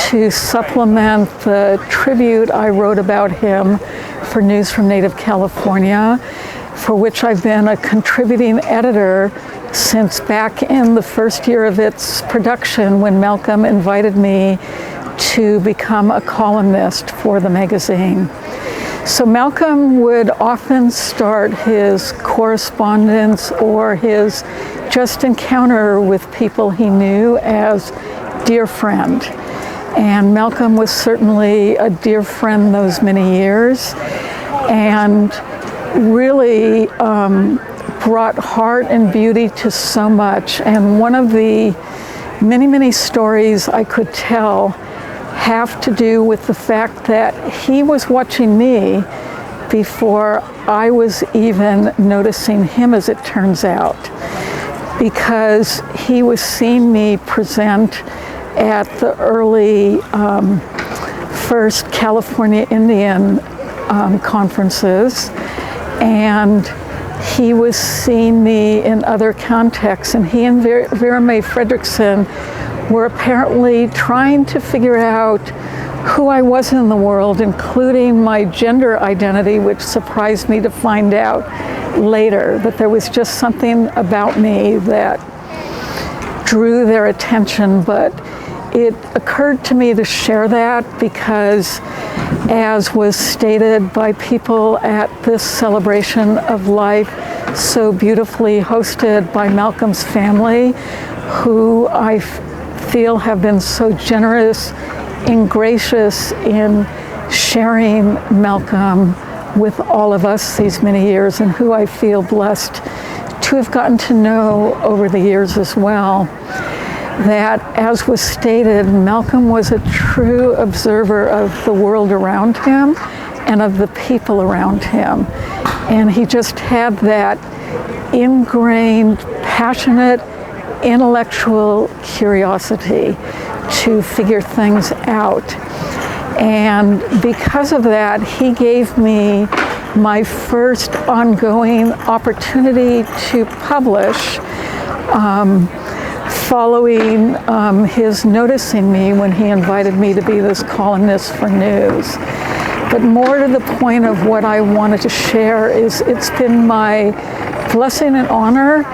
to supplement the tribute I wrote about him for News from Native California, for which I've been a contributing editor since back in the first year of its production, when Malcolm invited me to become a columnist for the magazine. So Malcolm would often start his correspondence or his just encounter with people he knew as "dear friend." And Malcolm was certainly a dear friend those many years, and really brought heart and beauty to so much. And one of the many, many stories I could tell have to do with the fact that he was watching me before I was even noticing him, as it turns out, because he was seeing me present at the early first California Indian conferences, and he was seeing me in other contexts, and he and Vera Mae Fredrickson were apparently trying to figure out who I was in the world, including my gender identity, which surprised me to find out later. But there was just something about me that drew their attention. But it occurred to me to share that because, as was stated by people at this celebration of life, so beautifully hosted by Malcolm's family, who I feel have been so generous and gracious in sharing Malcolm with all of us these many years, and who I feel blessed to have gotten to know over the years as well. That, as was stated, Malcolm was a true observer of the world around him and of the people around him. And he just had that ingrained, passionate, intellectual curiosity to figure things out. And because of that, he gave me my first ongoing opportunity to publish, following his noticing me when he invited me to be this columnist for news. But more to the point of what I wanted to share is it's been my blessing and honor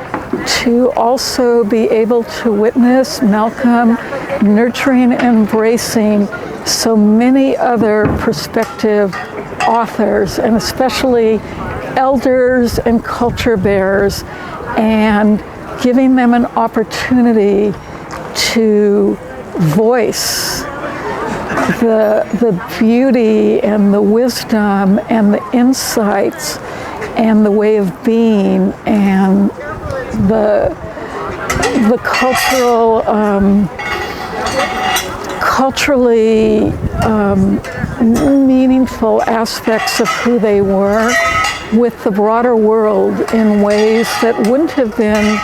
to also be able to witness Malcolm nurturing and embracing so many other prospective authors, and especially elders and culture bearers, and giving them an opportunity to voice the beauty and the wisdom and the insights and the way of being and the culturally meaningful aspects of who they were with the broader world in ways that wouldn't have been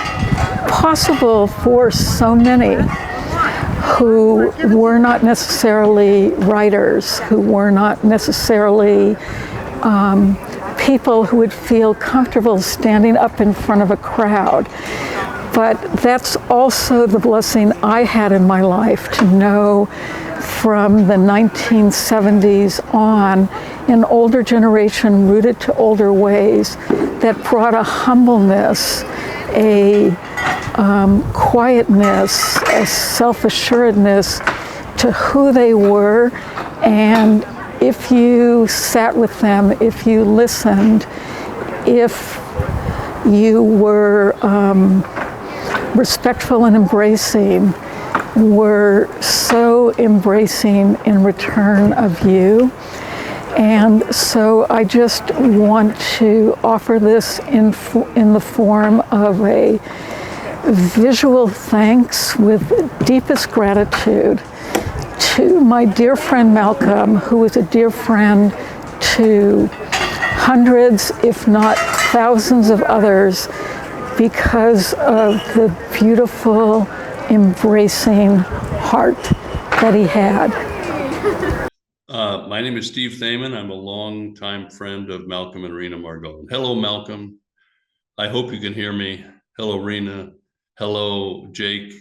possible for so many who were not necessarily writers, who were not necessarily people who would feel comfortable standing up in front of a crowd. But that's also the blessing I had in my life, to know from the 1970s on an older generation rooted to older ways that brought a humbleness, a quietness, a self-assuredness to who they were. And if you sat with them, if you listened, if you were respectful and embracing, were so embracing in return of you. And so I just want to offer this in the form of a visual thanks with deepest gratitude to my dear friend Malcolm, who is a dear friend to hundreds, if not thousands of others, because of the beautiful, embracing heart that he had.
My name is Steve Thaman. I'm a longtime friend of Malcolm and Rena Margolin. Hello, Malcolm. I hope you can hear me. Hello, Rena. Hello, Jake,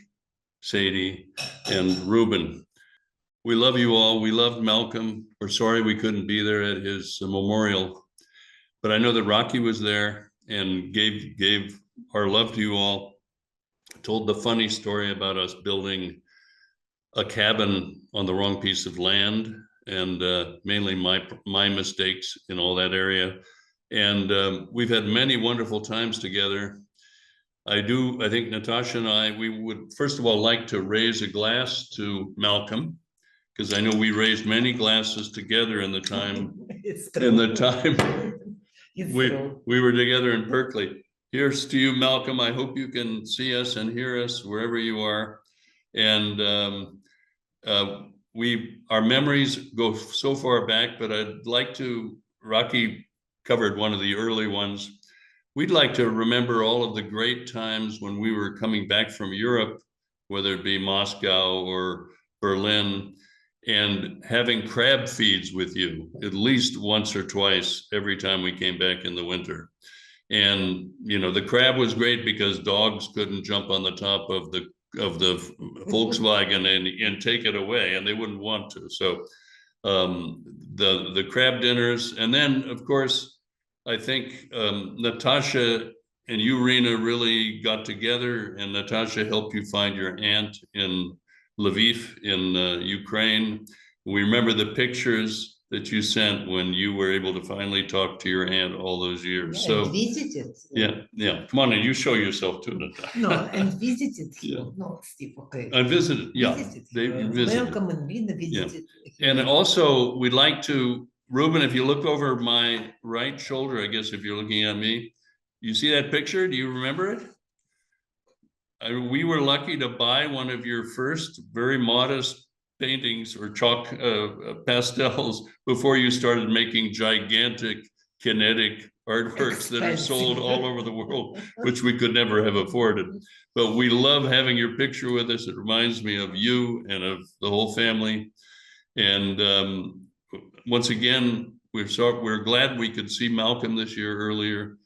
Sadie, and Ruben. We love you all. We loved Malcolm. We're sorry we couldn't be there at his memorial, but I know that Rocky was there and gave our love to you all. Told the funny story about us building a cabin on the wrong piece of land, and mainly my mistakes in all that area. And we've had many wonderful times together. I think Natasha and I, we would first of all like to raise a glass to Malcolm, because I know we raised many glasses together in the time we were together in Berkeley. Here's to you, Malcolm. I hope you can see us and hear us wherever you are. And our memories go so far back, but I'd like to, Rocky covered one of the early ones. We'd like to remember all of the great times when we were coming back from Europe, whether it be Moscow or Berlin, and having crab feeds with you at least once or twice every time we came back in the winter. And the crab was great because dogs couldn't jump on the top of the Volkswagen and take it away, and they wouldn't want to. So the crab dinners. And then, of course, I think Natasha and you, Rena, really got together, and Natasha helped you find your aunt in Lviv in Ukraine. We remember the pictures that you sent when you were able to finally talk to your aunt all those years.
Yeah,
so
and visited.
yeah. Come on, and you show yourself too, Natasha.
No, and visited him.
Yeah.
No, Steve, okay.
I visited, yeah.
Visited
They
him.
visited.
Malcolm and Rena visited
And
him.
also, we'd like to, Ruben, if you look over my right shoulder, I guess if you're looking at me, you see that picture? Do you remember it? We were lucky to buy one of your first very modest paintings or chalk pastels before you started making gigantic kinetic artworks that are sold all over the world, which we could never have afforded. But we love having your picture with us. It reminds me of you and of the whole family. And once again, we're glad we could see Malcolm this year earlier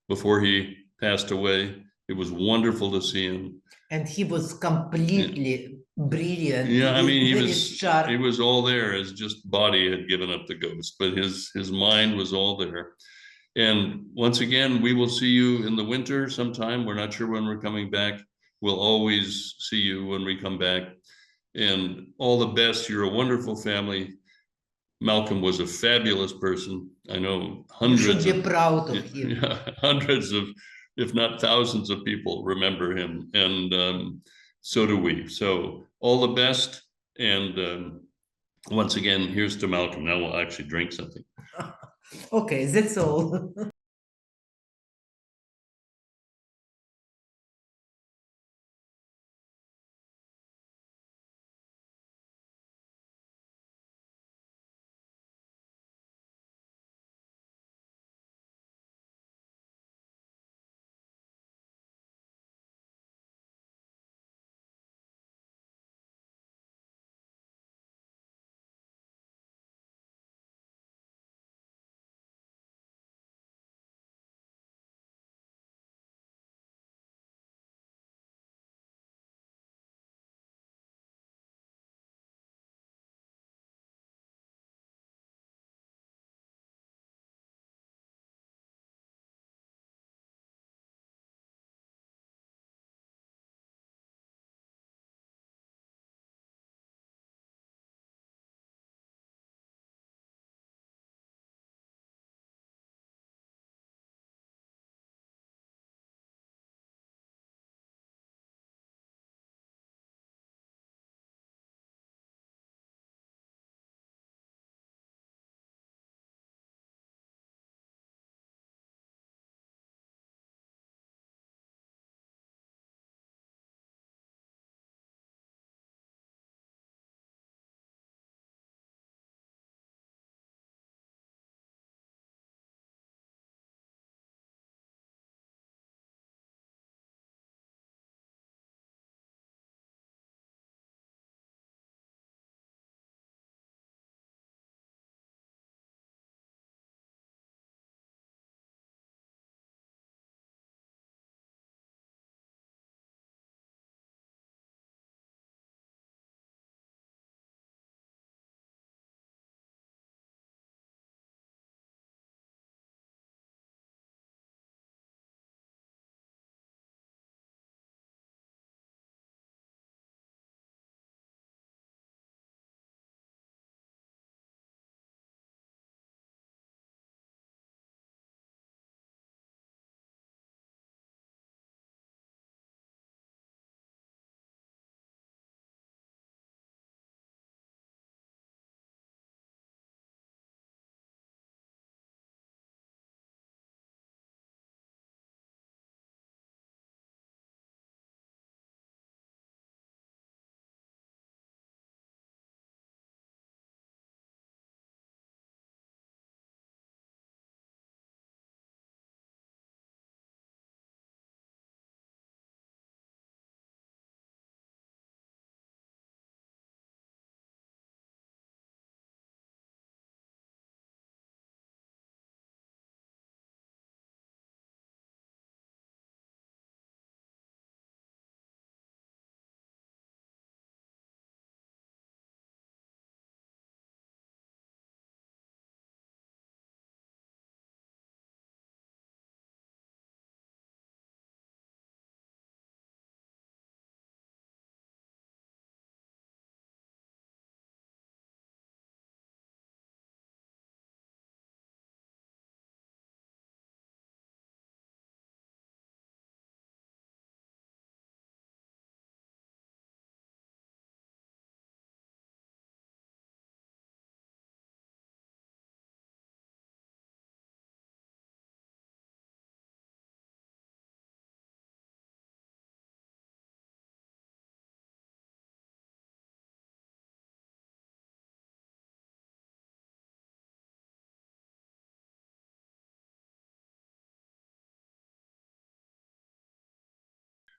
before he passed away. It was wonderful to see him.
And he was completely brilliant.
Yeah, I mean,
very sharp.
he was all there, as just body had given up the ghost, but his mind was all there. And once again, we will see you in the winter sometime. We're not sure when we're coming back. We'll always see you when we come back. And all the best. You're a wonderful family. Malcolm was a fabulous person. I know hundreds.
You should be proud of him.
Yeah, hundreds of, if not thousands of people remember him. And so do we. So all the best. And once again, here's to Malcolm. Now we'll actually drink something.
Okay, that's all.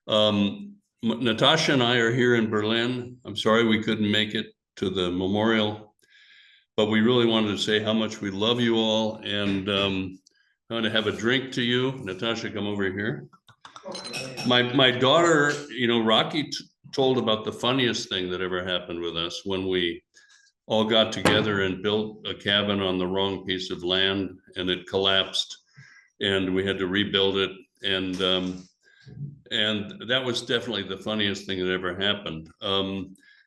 Natasha and I are here in Berlin. I'm sorry we couldn't make it to the memorial, but we really wanted to say how much we love you all, and I'm going to have a drink to you. Natasha, come over here. My daughter, Rocky told about the funniest thing that ever happened with us when we all got together and built a cabin on the wrong piece of land, and it collapsed, and we had to rebuild it. And that was definitely the funniest thing that ever happened.